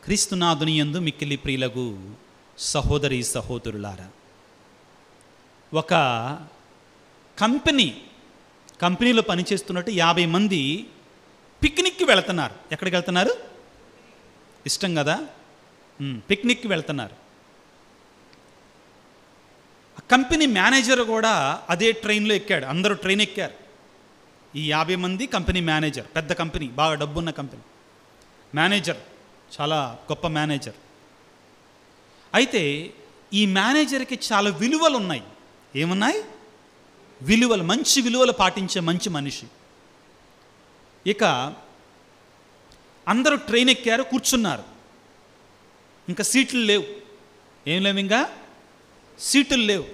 క్రీస్తునాథుని యందు మిక్కిలి ప్రియులగు సహోదరి సహోదరులారా, ఒక కంపెనీలో పనిచేస్తున్నట్టు 50 మంది పిక్నిక్కి వెళ్తున్నారు. ఎక్కడికి వెళ్తున్నారు? ఇష్టం కదా, పిక్నిక్కి వెళ్తున్నారు. కంపెనీ మేనేజర్ కూడా అదే ట్రైన్లో ఎక్కాడు. అందరూ ట్రైన్ ఎక్కారు. ఈ 50 మంది కంపెనీ మేనేజర్, పెద్ద కంపెనీ, బాగా డబ్బున్న కంపెనీ మేనేజర్, చాలా గొప్ప మేనేజర్. అయితే ఈ మేనేజర్కి చాలా విలువలు ఉన్నాయి. ఏమున్నాయి? విలువలు, మంచి విలువలు పాటించే మంచి మనిషి. ఇక అందరూ ట్రైన్ ఎక్కారు, కూర్చున్నారు. ఇంకా సీట్లు లేవు. ఏం లేవు, ఇంకా సీట్లు లేవు.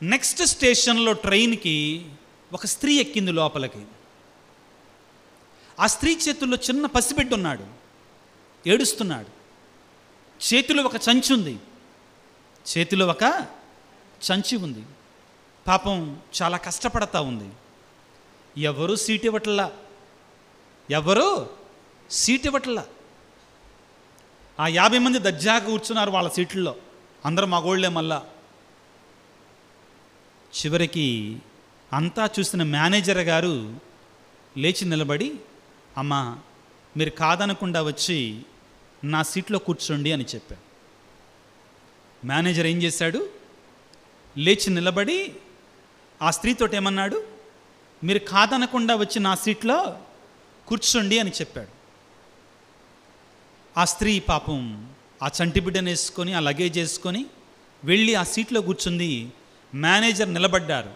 నెక్స్ట్ స్టేషన్లో ట్రైన్కి ఒక స్త్రీ ఎక్కింది లోపలికి. ఆ స్త్రీ చేతుల్లో చిన్న పసిబిడ్డ ఉన్నాడు, ఏడుస్తున్నాడు. చేతిలో ఒక సంచి ఉంది, చేతిలో ఒక సంచి ఉంది. పాపం చాలా కష్టపడతా ఉంది. ఎవరు సీట్ ఇవ్వట్లా, ఎవరు సీట్ ఇవ్వట్లా. ఆ 50 మంది దర్జాగా కూర్చున్నారు వాళ్ళ సీట్లలో, అందరూ మగోళ్లే. మళ్ళా చివరికి అంతా చూసిన మేనేజర్ గారు లేచి నిలబడి, అమ్మా మీరు కాదనకుండా వచ్చి నా సీట్లో కూర్చోండి అని చెప్పాడు. మేనేజర్ ఏం చేశాడు? లేచి నిలబడి ఆ స్త్రీతో ఏమన్నాడు? మీరు కాదనకుండా వచ్చి నా సీట్లో కూర్చోండి అని చెప్పాడు. ఆ స్త్రీ పాపం ఆ చంటి బిడ్డను వేసుకొని, ఆ లగేజ్ వేసుకొని వెళ్ళి ఆ సీట్లో కూర్చుంది. మేనేజర్ నిలబడ్డారు.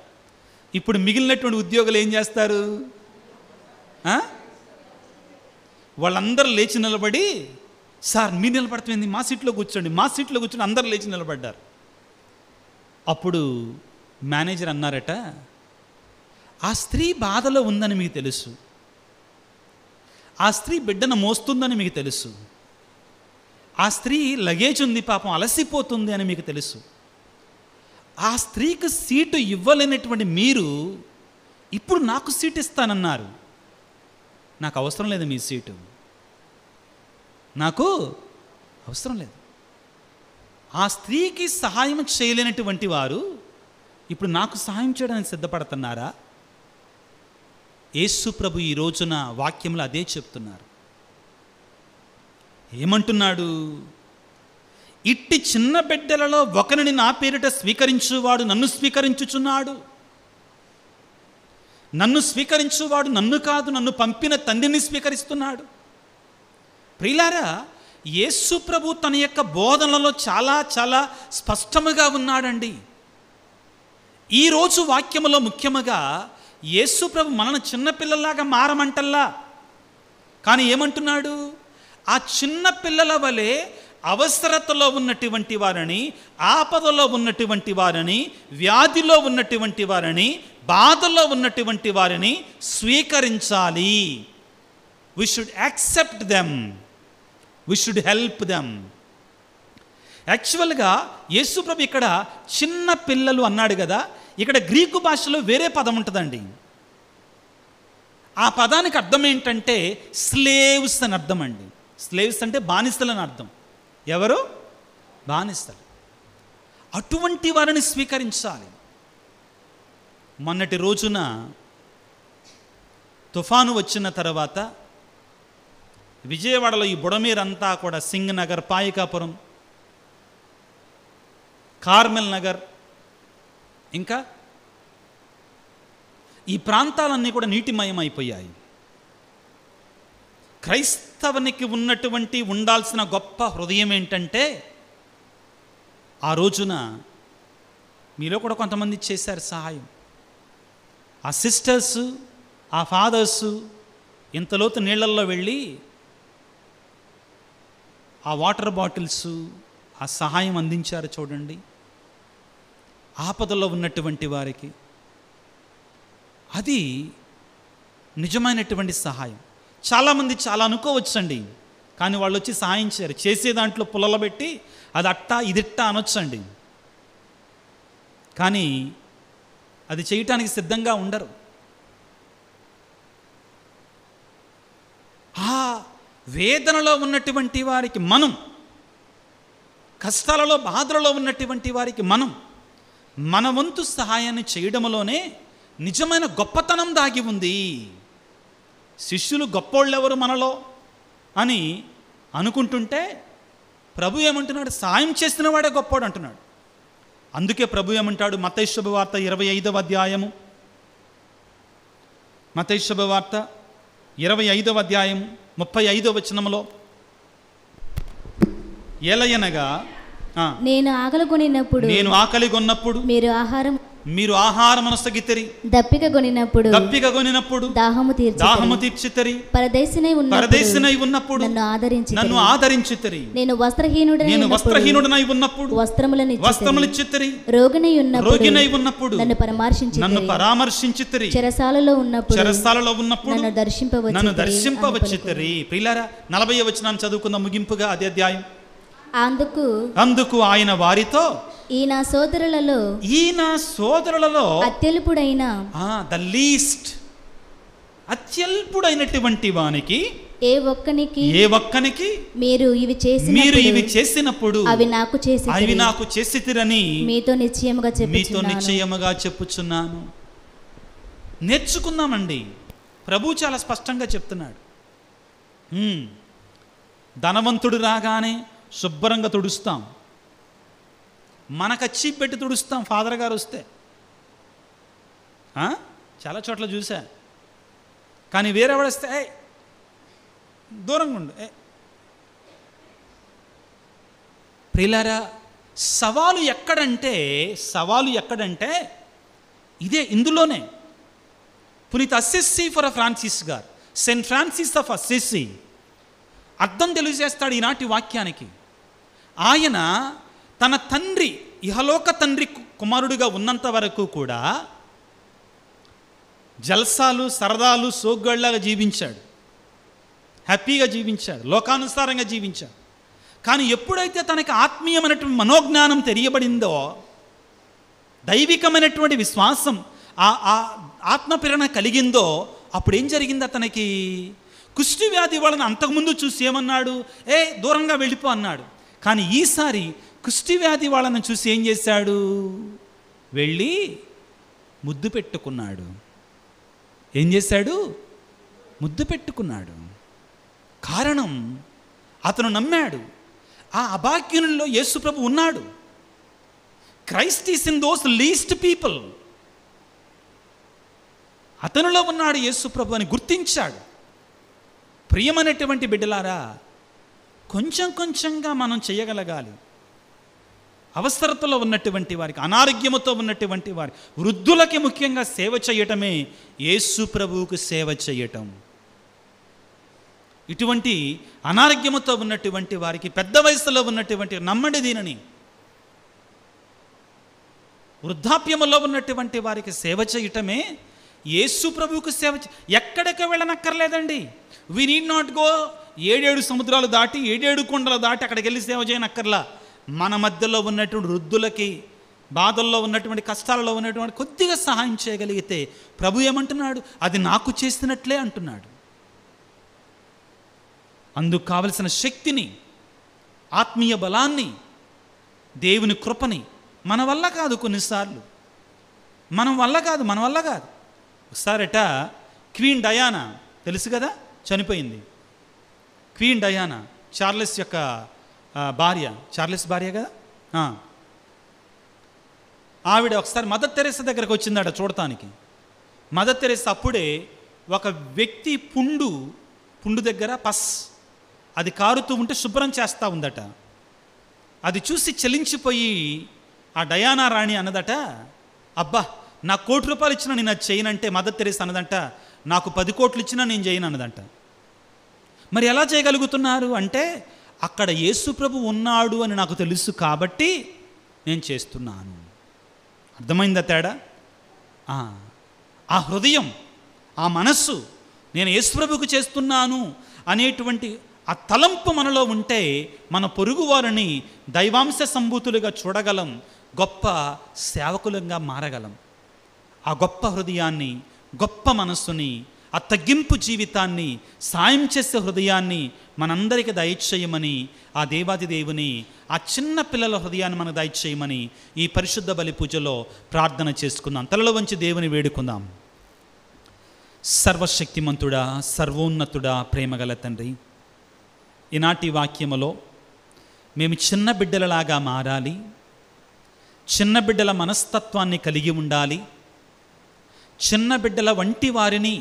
ఇప్పుడు మిగిలినటువంటి ఉద్యోగులు ఏం చేస్తారు? వాళ్ళందరూ లేచి నిలబడి, సార్ మీరు నిలబడుతుంది, మా సీట్లో కూర్చోండి, మా సీట్లో కూర్చొని అందరూ లేచి నిలబడ్డారు. అప్పుడు మేనేజర్ అన్నారట, ఆ స్త్రీ బాధలో ఉందని మీకు తెలుసు, ఆ స్త్రీ బిడ్డను మోస్తుందని మీకు తెలుసు, ఆ స్త్రీ లగేజ్ ఉంది పాపం అలసిపోతుంది అని మీకు తెలుసు. ఆ స్త్రీకి సీటు ఇవ్వలేనటువంటి మీరు ఇప్పుడు నాకు సీటు ఇస్తానన్నారు. నాకు అవసరం లేదు మీ సీటు, నాకు అవసరం లేదు. ఆ స్త్రీకి సహాయం చేయలేనటువంటి వారు ఇప్పుడు నాకు సహాయం చేయడానికి సిద్ధపడుతున్నారా? యేసు ప్రభు ఈ రోజున వాక్యంలో అదే చెప్తున్నారు. ఏమంటున్నాడు? ఇట్టి చిన్న బిడ్డలలో ఒకరిని నా పేరిట స్వీకరించువాడు నన్ను స్వీకరించుచున్నాడు, నన్ను స్వీకరించువాడు నన్ను కాదు, నన్ను పంపిన తండ్రిని స్వీకరిస్తున్నాడు. ప్రియులారా, యేసు ప్రభు తన యొక్క బోధనలో చాలా చాలా స్పష్టముగా ఉన్నాడండి. ఈరోజు వాక్యములో ముఖ్యముగా యేసు ప్రభు మనల్ని చిన్నపిల్లలాగా మారమంటల్లా, కానీ ఏమంటున్నాడు? ఆ చిన్న పిల్లల వలె అవసరతలో ఉన్నటువంటి వారిని, ఆపదలో ఉన్నటువంటి వారిని, వ్యాధిలో ఉన్నటువంటి వారిని, బాధలో ఉన్నటువంటి వారిని స్వీకరించాలి. We should accept them, we should help them. యాక్చువల్గా యేసు ప్రభు ఇక్కడ చిన్న పిల్లలు అన్నాడు కదా, ఇక్కడ గ్రీకు భాషలో వేరే పదం ఉంటుందండి. ఆ పదానికి అర్థం ఏంటంటే స్లేవ్స్ అని అర్థం అండి. స్లేవ్స్ అంటే బానిసలు అని అర్థం. ఎవరు? బానిసలు. అటువంటి వారిని స్వీకరించాలి. మొన్నటి రోజున తుఫాను వచ్చిన తర్వాత విజయవాడలో ఈ బుడమేరంతా కూడా, సింగ్ నగర్, పాయికాపురం, కార్మెల్ నగర్, ఇంకా ఈ ప్రాంతాలన్నీ కూడా నీటిమయం అయిపోయాయి. క్రైస్తవునికి ఉన్నటువంటి ఉండాల్సిన గొప్ప హృదయం ఏంటంటే, ఆ రోజున మీలో కూడా కొంతమంది చేశారు సహాయం. ఆ సిస్టర్స్, ఆ ఫాదర్సు ఇంతలోతు నీళ్ళల్లో వెళ్ళి ఆ వాటర్ బాటిల్స్, ఆ సహాయం అందించారు చూడండి ఆపదలో ఉన్నటువంటి వారికి. అది నిజమైనటువంటి సహాయం. చాలామంది చాలా అనుకోవచ్చండి, కానీ వాళ్ళు వచ్చి సహాయం చేయరు. చేసే దాంట్లో పుల్లలు పెట్టి అది అట్టా ఇదిట్టా అనొచ్చండి, కానీ అది చేయటానికి సిద్ధంగా ఉండరు. ఆ వేదనలో ఉన్నటువంటి వారికి మనం, కష్టాలలో బాధలలో ఉన్నటువంటి వారికి మనం మన వంతు సహాయాన్ని చేయడంలోనే నిజమైన గొప్పతనం దాగి ఉంది. శిష్యులు గొప్పోళ్ళెవరు మనలో అని అనుకుంటుంటే ప్రభు ఏమంటున్నాడు? సాయం చేసిన వాడే గొప్పోడు అంటున్నాడు. అందుకే ప్రభు ఏమంటాడు? మత్తయి శుభవార్త 25వ అధ్యాయము, మత్తయి శుభవార్త 25వ అధ్యాయం 35వ వచనములో, ఏలయనగా నేను ఆకలి కొన్నప్పుడు మీరు ఆహారమునొసగితిరి, దప్పిక కొనినప్పుడు దాహము తీర్చితిరి, పరదేశినై ఉన్నప్పుడు నన్ను ఆదరించితిరి, నేను వస్త్రహీనుడనై ఉన్నప్పుడు వస్త్రములిచ్చితిరి, రోగినై ఉన్నప్పుడు నన్ను పరామర్శించితిరి, చెరసాలలో ఉన్నప్పుడు నన్ను దర్శింపవచ్చితిరి. ప్రియులారా, 40వ వచనాన్ని చదువుకుందాం ముగింపుగా అదే అధ్యాయం. అందుకు ఆయన వారితో, ఈ నా సోదరులలో అత్యల్పుడైన ద లీస్ట్, అత్యల్పుడైనటువంటి వానికి ఏ ఒక్కనికి మీరు ఇవి చేసినప్పుడు అవి నాకు చేసితిరని మీతో నిశ్చయముగా చెప్పుచున్నాను. నేర్చుకుందామండి. ప్రభు చాలా స్పష్టంగా చెప్తున్నాడు. ధనవంతుడు రాగానే శుభ్రంగా తుడుస్తాం, మనకచ్చి పెట్టి తుడుస్తాం. ఫాదర్ గారు వస్తే చాలా చోట్ల చూసా. కానీ వేరేవాడు వస్తే దూరంగా ఉండు. ప్రియులారా, సవాలు ఎక్కడంటే ఇదే, ఇందులోనే. పునీత అస్సిసి ఫర్ ఫ్రాన్సిస్ గారు, సెయింట్ ఫ్రాన్సిస్ ఆఫ్ అస్సిసి అర్థం తెలియజేస్తాడు ఈనాటి వాక్యానికి. ఆయన తన తండ్రి, ఇహలోక తండ్రి కుమారుడిగా ఉన్నంత వరకు కూడా జల్సాలు, సరదాలు, సోగ్గాళ్ళగా జీవించాడు, హ్యాపీగా జీవించాడు, లోకానుసారంగా జీవించాడు. కానీ ఎప్పుడైతే తనకి ఆత్మీయమైనటువంటి మనోజ్ఞానం తెలియబడిందో, దైవికమైనటువంటి విశ్వాసం, ఆ ఆత్మప్రేరణ కలిగిందో, అప్పుడు ఏం జరిగింది? అతనికి కుష్టి వ్యాధి వాళ్ళని అంతకుముందు చూసి ఏమన్నాడు? దూరంగా వెళ్ళిపో అన్నాడు. కానీ ఈసారి కుష్టి వ్యాధి వాళ్ళని చూసి ఏం చేశాడు? వెళ్ళి ముద్దు పెట్టుకున్నాడు. ఏం చేశాడు? ముద్దు పెట్టుకున్నాడు. కారణం, అతను నమ్మాడు, ఆ అభాగ్యునిలో యేసు ప్రభు ఉన్నాడు. Christ is in those least people. అతనిలో ఉన్నాడు యేసు ప్రభు అని గుర్తించాడు. ప్రియమైనటువంటి బిడ్డలారా, కొంచెం కొంచెంగా మనం చేయగలగాలి. అవసరతలో ఉన్నటువంటి వారికి, అనారోగ్యముతో ఉన్నటువంటి వారి, వృద్ధులకి ముఖ్యంగా సేవ చేయటమే యేసు ప్రభువుకు సేవ చేయటం. ఇటువంటి అనారోగ్యముతో ఉన్నటువంటి వారికి, పెద్ద వయసులో ఉన్నటువంటి, నమ్మండి దీనిని, వృద్ధాప్యములో ఉన్నటువంటి వారికి సేవ చేయటమే యేసు ప్రభువుకు సేవ. ఎక్కడికి వెళ్ళనక్కర్లేదండి. వి నీడ్ నాట్ గో 7 సముద్రాలు దాటి, 7 కొండలు దాటి అక్కడికి వెళ్ళి సేవ చేయనక్కర్లా. మన మధ్యలో ఉన్నటువంటి వృద్ధులకి, బాధల్లో ఉన్నటువంటి, కష్టాలలో ఉన్నటువంటి కొద్దిగా సహాయం చేయగలిగితే ప్రభు ఏమంటున్నాడు? అది నాకు చేసినట్లే అంటున్నాడు. అందుకు కావలసిన శక్తిని, ఆత్మీయ బలాన్ని, దేవుని కృపని మన వల్ల కాదు, కొన్నిసార్లు మన వల్ల కాదు. ఒకసారట క్వీన్ డయానా తెలుసు కదా, చనిపోయింది. క్వీన్ డయానా చార్లెస్ యొక్క భార్య, చార్లెస్ భార్య కదా. ఆవిడ ఒకసారి మదర్ తెరెసా దగ్గరకు వచ్చిందట చూడటానికి. మదర్ తెరెసా అప్పుడే ఒక వ్యక్తి పుండు దగ్గర అది కారుతూ ఉంటే శుభ్రం చేస్తూ ఉందట. అది చూసి చలించిపోయి ఆ డయానా రాణి అన్నదట, అబ్బా, నాకు ₹1,00,000 ఇచ్చినా నేను అది చేయనంటే, మదర్ తెరెసా అన్నదంట, నాకు 10 కోట్లు ఇచ్చినా నేను చేయను అన్నదంట. మరి ఎలా చేయగలుగుతున్నారు అంటే, అక్కడ యేసు ప్రభు ఉన్నాడు అని నాకు తెలుసు కాబట్టి నేను చేస్తున్నాను. అర్థమైందా తేడా? ఆ హృదయం, ఆ మనస్సు, నేను యేసు ప్రభుకు చేస్తున్నాను అనేటువంటి ఆ తలంపు మనలో ఉంటే మన పొరుగువారిని దైవాంశ సంభూతులుగా చూడగలం, గొప్ప సేవకులంగా మారగలం. ఆ గొప్ప హృదయాన్ని, గొప్ప మనస్సుని, ఆ తగ్గింపు జీవితాన్ని, సాయం చేసే హృదయాన్ని మనందరికీ దయచేయమని ఆ దేవాది దేవుని, ఆ చిన్న పిల్లల హృదయాన్ని మనకు దయచేయమని ఈ పరిశుద్ధ బలి పూజలో ప్రార్థన చేసుకుందాం. తలలో వంచి దేవుని వేడుకుందాం. సర్వశక్తిమంతుడా, సర్వోన్నతుడా, ప్రేమగల తండ్రి, ఈనాటి వాక్యములో మేము చిన్న బిడ్డలలాగా మారాలి, చిన్న బిడ్డల మనస్తత్వాన్ని కలిగి ఉండాలి, చిన్న బిడ్డల వంటి వారిని,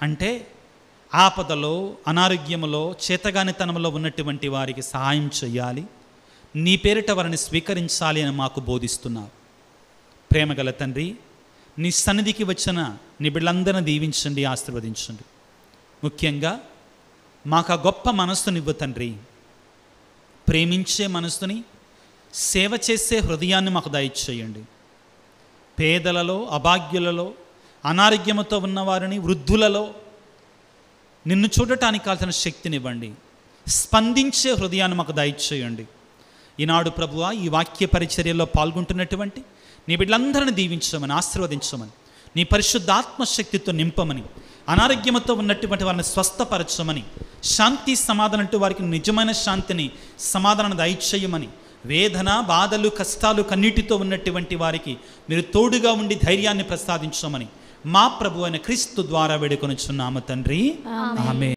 అంటే ఆపదలో, అనారోగ్యములో, చేతగానితనంలో ఉన్నటువంటి వారికి సహాయం చేయాలి, నీ పేరిట వారిని స్వీకరించాలి అని మాకు బోధిస్తున్నావు. ప్రేమగల తండ్రి, నీ సన్నిధికి వచ్చిన నీ బిడ్డలందరినీ దీవించండి, ఆశీర్వదించండి. ముఖ్యంగా మాకు ఆ గొప్ప మనస్సునివ్వు తండ్రి, ప్రేమించే మనస్సుని, సేవ చేసే హృదయాన్ని మాకు దయచేయండి. పేదలలో, అభాగ్యులలో, అనారోగ్యంతో ఉన్నవారిని, వృద్ధులలో నిన్ను చూడటానికి కావాల్సిన శక్తినివ్వండి. స్పందించే హృదయాన్ని మాకు దయచేయండి. ఈనాడు ప్రభువా, ఈ వాక్య పరిచర్యలో పాల్గొంటున్నటువంటి నీ బిడ్డలందరినీ దీవించమని, ఆశీర్వదించమని, నీ పరిశుద్ధాత్మ శక్తితో నింపమని, అనారోగ్యంతో ఉన్నటువంటి వారిని స్వస్థపరచమని, శాంతి సమాధానం వారికి నిజమైన శాంతిని, సమాధానాన్ని దయచేయమని, వేదన, బాధలు, కష్టాలు, కన్నీటితో ఉన్నటువంటి వారికి మీరు తోడుగా ఉండి ధైర్యాన్ని ప్రసాదించమని మా ప్రభు అయిన క్రీస్తు ద్వారా వేడుకొనుచున్నాము తండ్రి. ఆమేన్.